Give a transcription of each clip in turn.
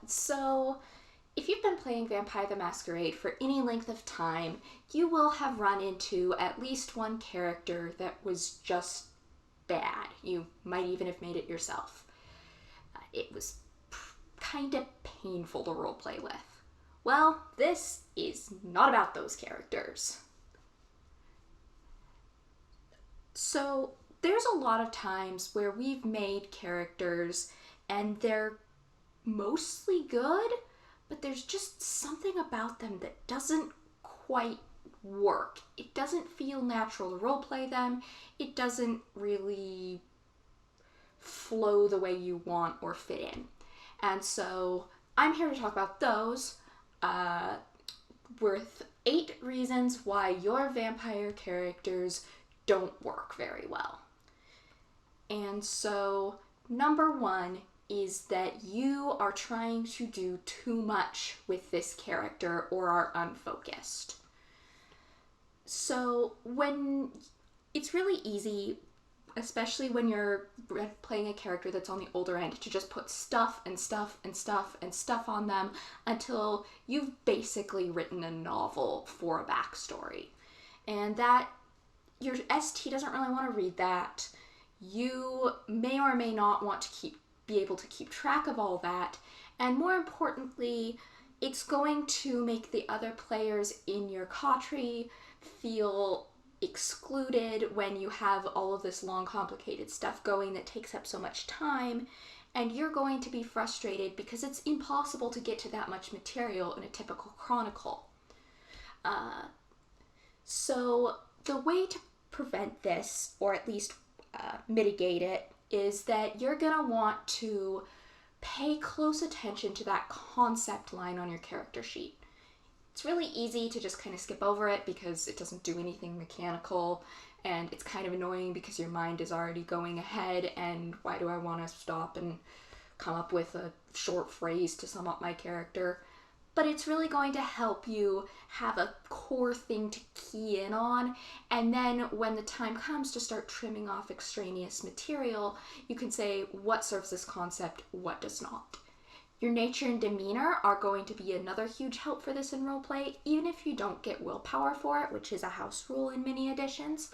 So if you've been playing Vampire the Masquerade for any length of time, you will have run into at least one character that was just bad. You might even have made it yourself. It was kind of painful to roleplay with. Well, this is not about those characters. So there's a lot of times where we've made characters and they're mostly good, but there's just something about them that doesn't quite work. It doesn't feel natural to roleplay them. It doesn't really flow the way you want or fit in. And so I'm here to talk about those with 8 reasons why your vampire characters don't work very well. And so number 1 is that you are trying to do too much with this character or are unfocused. So when it's really easy, especially when you're playing a character that's on the older end, to just put stuff and stuff and stuff and stuff on them until you've basically written a novel for a backstory. And that your ST doesn't really want to read that. You may or may not want to be able to keep track of all that, and more importantly, it's going to make the other players in your coterie feel excluded when you have all of this long, complicated stuff going that takes up so much time, and you're going to be frustrated because it's impossible to get to that much material in a typical chronicle. So the way to prevent this, or at least mitigate it, is that you're going to want to pay close attention to that concept line on your character sheet. It's really easy to just kind of skip over it because it doesn't do anything mechanical, and it's kind of annoying because your mind is already going ahead, and why do I want to stop and come up with a short phrase to sum up my character? But it's really going to help you have a core thing to key in on, and then when the time comes to start trimming off extraneous material, you can say what serves this concept, what does not. Your nature and demeanor are going to be another huge help for this in roleplay, even if you don't get willpower for it, which is a house rule in many editions.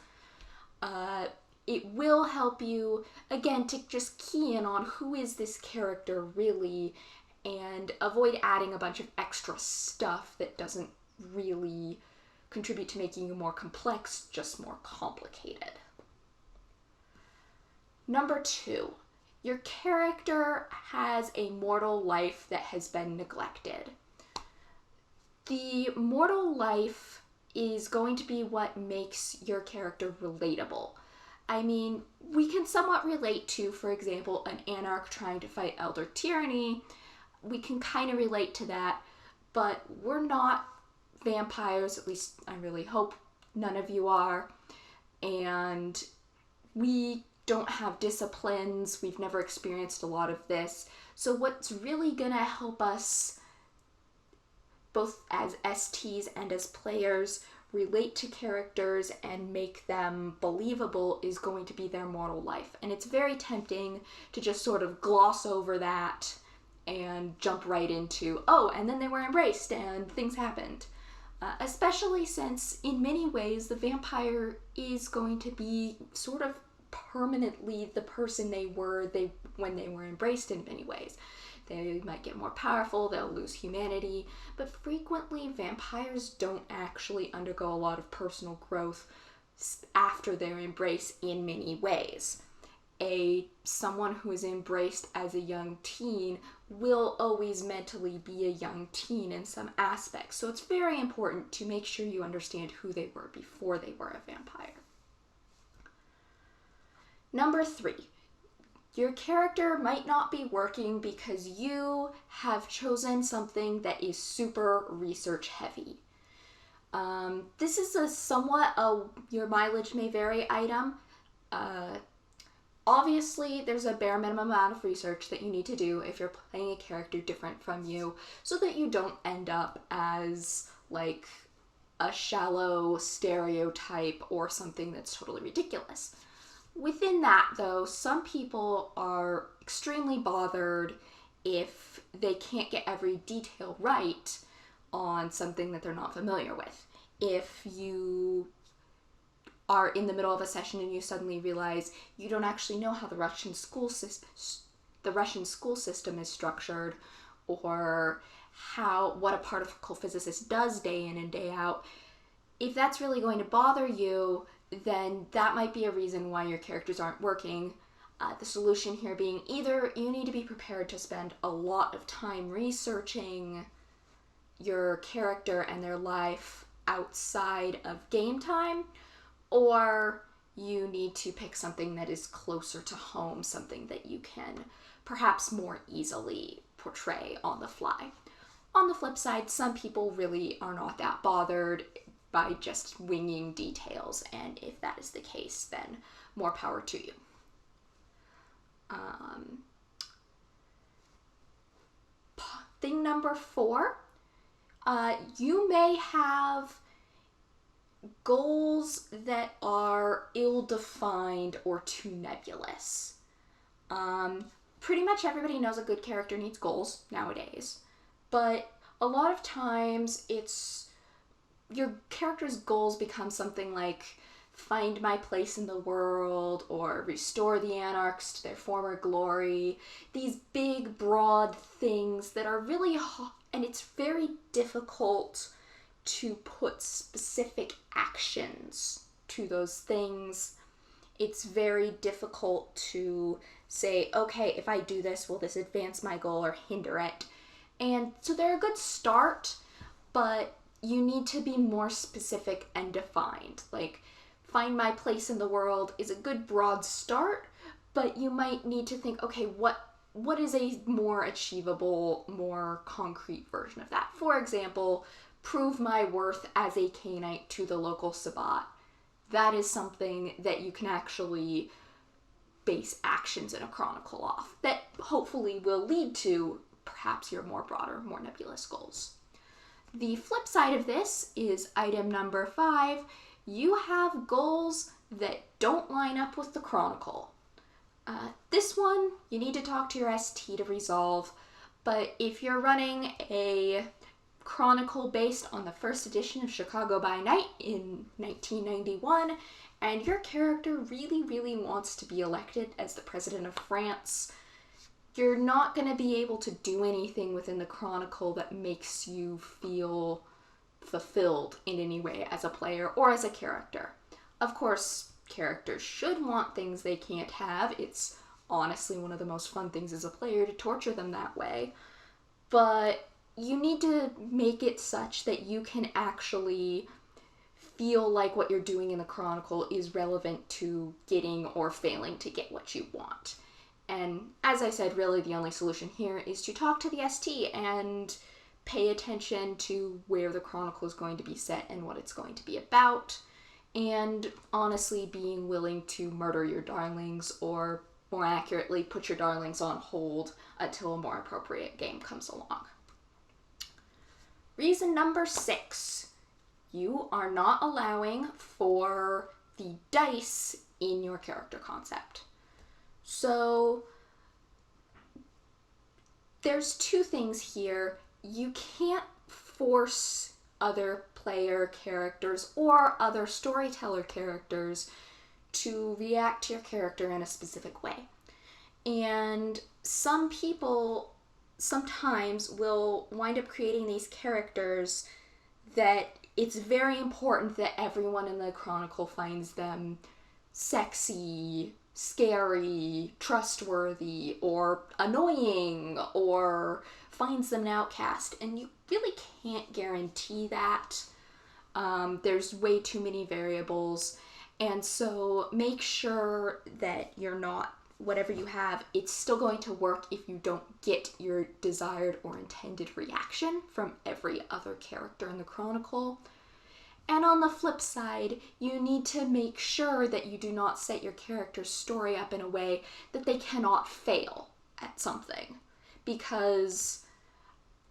It will help you, again, to just key in on who is this character really, and avoid adding a bunch of extra stuff that doesn't really contribute to making you more complex, just more complicated. Number 2, your character has a mortal life that has been neglected. The mortal life is going to be what makes your character relatable. I mean, we can somewhat relate to, for example, an anarch trying to fight elder tyranny. We can kind of relate to that, but we're not vampires, at least I really hope none of you are, and we don't have disciplines, we've never experienced a lot of this, so what's really gonna help us, both as STs and as players, relate to characters and make them believable is going to be their mortal life. And it's very tempting to just sort of gloss over that and jump right into, oh, and then they were embraced and things happened. Especially since, in many ways, the vampire is going to be sort of permanently the person they were when they were embraced in many ways. They might get more powerful, they'll lose humanity, but frequently vampires don't actually undergo a lot of personal growth after their embrace in many ways. Someone who is embraced as a young teen will always mentally be a young teen in some aspects. So it's very important to make sure you understand who they were before they were a vampire. Number 3, your character might not be working because you have chosen something that is super research heavy. This is a somewhat your mileage may vary item. Obviously, there's a bare minimum amount of research that you need to do if you're playing a character different from you, so that you don't end up as, like, a shallow stereotype or something that's totally ridiculous. Within that, though, some people are extremely bothered if they can't get every detail right on something that they're not familiar with. If you are in the middle of a session and you suddenly realize you don't actually know how the Russian school system is structured, or what a particle physicist does day in and day out, if that's really going to bother you, then that might be a reason why your characters aren't working. The solution here being either you need to be prepared to spend a lot of time researching your character and their life outside of game time, or you need to pick something that is closer to home, something that you can perhaps more easily portray on the fly. On the flip side, some people really are not that bothered by just winging details, and if that is the case, then more power to you. Thing number 4, you may have goals that are ill-defined or too nebulous. Pretty much everybody knows a good character needs goals nowadays, but a lot of times your character's goals become something like find my place in the world or restore the anarchs to their former glory. These big, broad things that are really hard, and it's very difficult to put specific actions to those things. It's very difficult to say, okay, if I do this, will this advance my goal or hinder it? And so they're a good start, but you need to be more specific and defined. Like, find my place in the world is a good broad start, but you might need to think, okay, what is a more achievable, more concrete version of that? For example, prove my worth as a Cainite to the local Sabbat. That is something that you can actually base actions in a chronicle off that hopefully will lead to perhaps your more broader, more nebulous goals. The flip side of this is item number 5. You have goals that don't line up with the chronicle. This one, you need to talk to your ST to resolve, but if you're running a chronicle based on the first edition of Chicago by Night in 1991, and your character really, really wants to be elected as the president of France, you're not going to be able to do anything within the chronicle that makes you feel fulfilled in any way as a player or as a character. Of course, characters should want things they can't have. It's honestly one of the most fun things as a player to torture them that way. But you need to make it such that you can actually feel like what you're doing in the chronicle is relevant to getting or failing to get what you want. And as I said, really the only solution here is to talk to the ST and pay attention to where the chronicle is going to be set and what it's going to be about, and honestly being willing to murder your darlings, or more accurately, put your darlings on hold until a more appropriate game comes along. Reason number 6, you are not allowing for the dice in your character concept. So there's 2 things here. You can't force other player characters or other storyteller characters to react to your character in a specific way. And some people sometimes will wind up creating these characters that it's very important that everyone in the chronicle finds them sexy, scary, trustworthy, or annoying, or finds them an outcast, and you really can't guarantee that. There's way too many variables, and so make sure that you're not, whatever you have, it's still going to work if you don't get your desired or intended reaction from every other character in the chronicle. And on the flip side, you need to make sure that you do not set your character's story up in a way that they cannot fail at something. Because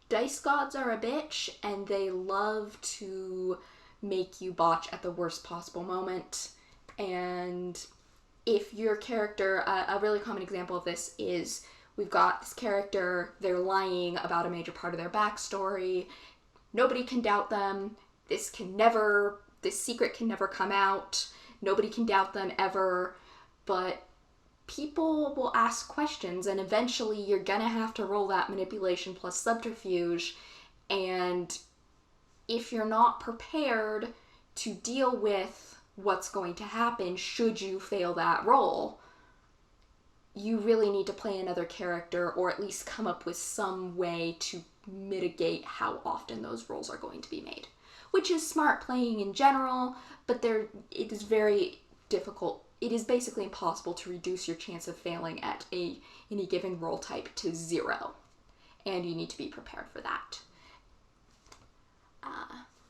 dice gods are a bitch, and they love to make you botch at the worst possible moment. And if your character, a really common example of this is we've got this character, they're lying about a major part of their backstory. Nobody can doubt them. This secret can never come out. Nobody can doubt them ever. But people will ask questions, and eventually you're gonna have to roll that manipulation plus subterfuge. And if you're not prepared to deal with what's going to happen should you fail that roll, you really need to play another character, or at least come up with some way to mitigate how often those rolls are going to be made. Which is smart playing in general, but it is very difficult. It is basically impossible to reduce your chance of failing at any given roll type to 0. And you need to be prepared for that.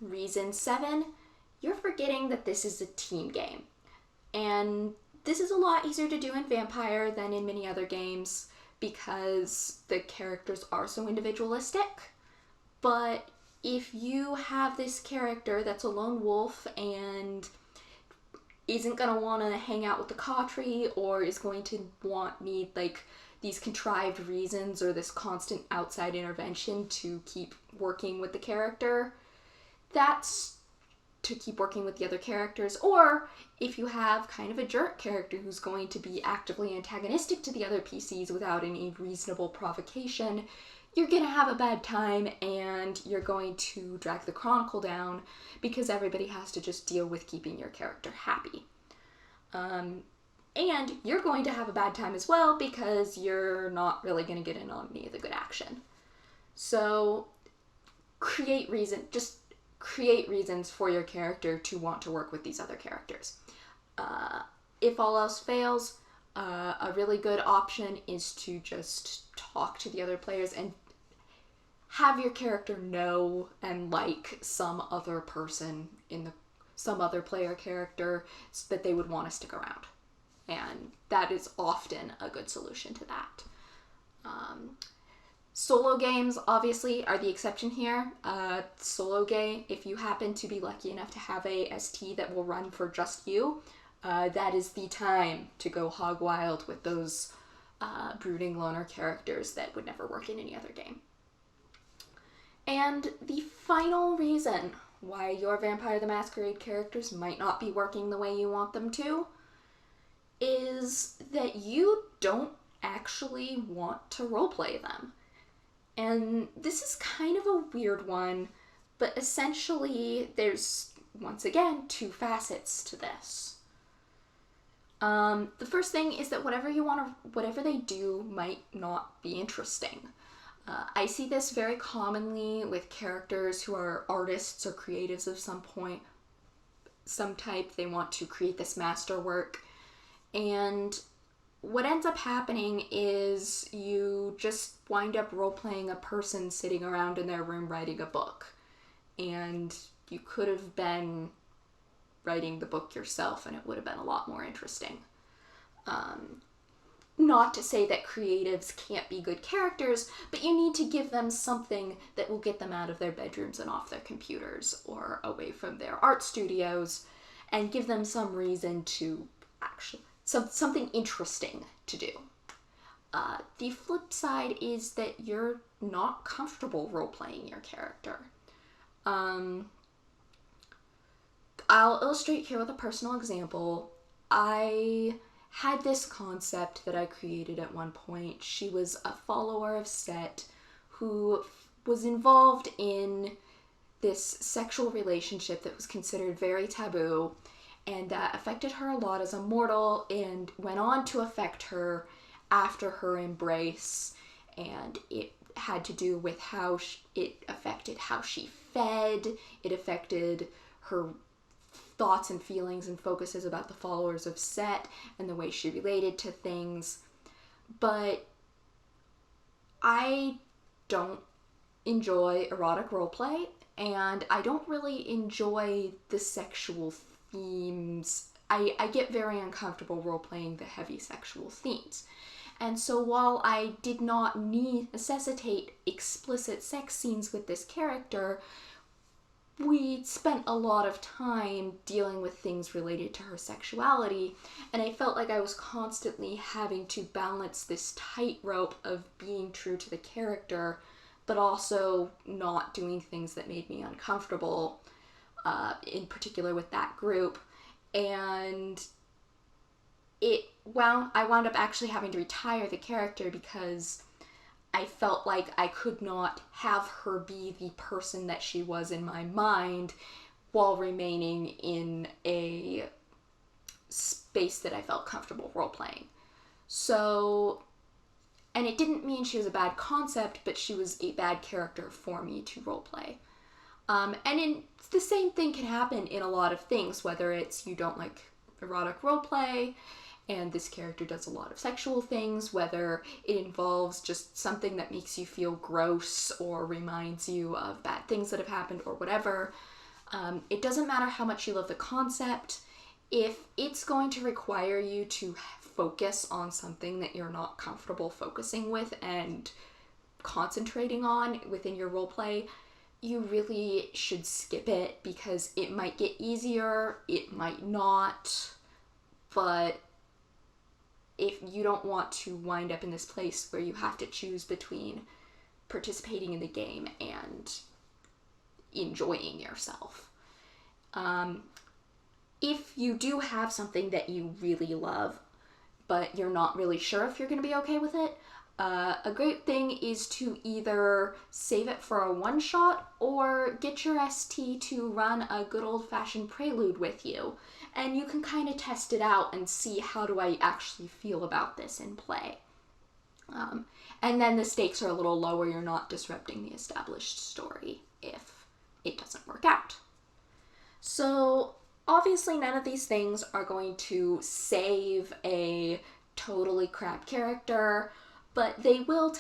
Reason 7, you're forgetting that this is a team game. And this is a lot easier to do in Vampire than in many other games because the characters are so individualistic. But if you have this character that's a lone wolf and isn't going to want to hang out with the Cautry, or is going to need like these contrived reasons or this constant outside intervention to keep working with the character, that's to keep working with the other characters. Or if you have kind of a jerk character who's going to be actively antagonistic to the other PCs without any reasonable provocation, you're going to have a bad time and you're going to drag the chronicle down because everybody has to just deal with keeping your character happy. And you're going to have a bad time as well because you're not really going to get in on any of the good action. So create reasons for your character to want to work with these other characters. If all else fails, a really good option is to just talk to the other players and have your character know and like some other person some other player character so that they would want to stick around. And that is often a good solution to that. Solo games, obviously, are the exception here. Solo game, if you happen to be lucky enough to have a ST that will run for just you, that is the time to go hog wild with those brooding loner characters that would never work in any other game. And the final reason why your Vampire the Masquerade characters might not be working the way you want them to is that you don't actually want to roleplay them. And this is kind of a weird one, but essentially there's, once again, 2 facets to this. The first thing is that whatever they do might not be interesting. I see this very commonly with characters who are artists or creatives of some type. They want to create this masterwork. And what ends up happening is you just wind up role-playing a person sitting around in their room writing a book. And you could have been writing the book yourself and it would have been a lot more interesting. Not to say that creatives can't be good characters, but you need to give them something that will get them out of their bedrooms and off their computers or away from their art studios, and give them some reason to something interesting to do. The flip side is that you're not comfortable role-playing your character. I'll illustrate here with a personal example. I had this concept that I created at one point. She was a follower of Set who was involved in this sexual relationship that was considered very taboo, and that affected her a lot as a mortal and went on to affect her after her embrace. And it had to do with how it affected how she fed, it affected her thoughts and feelings and focuses about the followers of Set and the way she related to things. But I don't enjoy erotic roleplay, and I don't really enjoy the sexual themes. I get very uncomfortable role-playing the heavy sexual themes. And so while I did not necessitate explicit sex scenes with this character, we spent a lot of time dealing with things related to her sexuality, and I felt like I was constantly having to balance this tightrope of being true to the character, but also not doing things that made me uncomfortable, in particular with that group. And I wound up actually having to retire the character because I felt like I could not have her be the person that she was in my mind while remaining in a space that I felt comfortable role-playing. So, and it didn't mean she was a bad concept, but she was a bad character for me to roleplay. The same thing can happen in a lot of things, whether it's you don't like erotic roleplay, and this character does a lot of sexual things, whether it involves just something that makes you feel gross or reminds you of bad things that have happened or whatever. It doesn't matter how much you love the concept. If it's going to require you to focus on something that you're not comfortable focusing with and concentrating on within your roleplay, you really should skip it, because it might get easier, it might not, but if you don't want to wind up in this place where you have to choose between participating in the game and enjoying yourself. If you do have something that you really love, but you're not really sure if you're going to be okay with it, a great thing is to either save it for a one-shot or get your ST to run a good old-fashioned prelude with you. And you can kind of test it out and see, how do I actually feel about this in play? And then the stakes are a little lower. You're not disrupting the established story if it doesn't work out. So obviously none of these things are going to save a totally crap character, but they will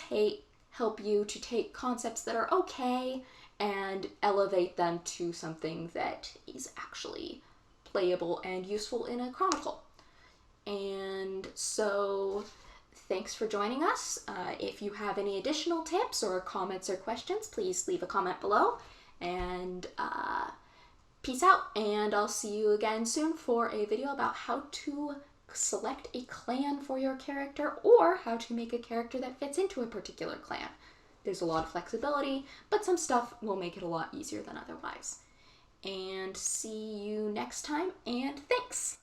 help you to take concepts that are okay and elevate them to something that is actually playable and useful in a chronicle. And so thanks for joining us. If you have any additional tips or comments or questions, please leave a comment below. And peace out, and I'll see you again soon for a video about how to select a clan for your character, or how to make a character that fits into a particular clan. There's a lot of flexibility, but some stuff will make it a lot easier than otherwise. And see you next time, and thanks!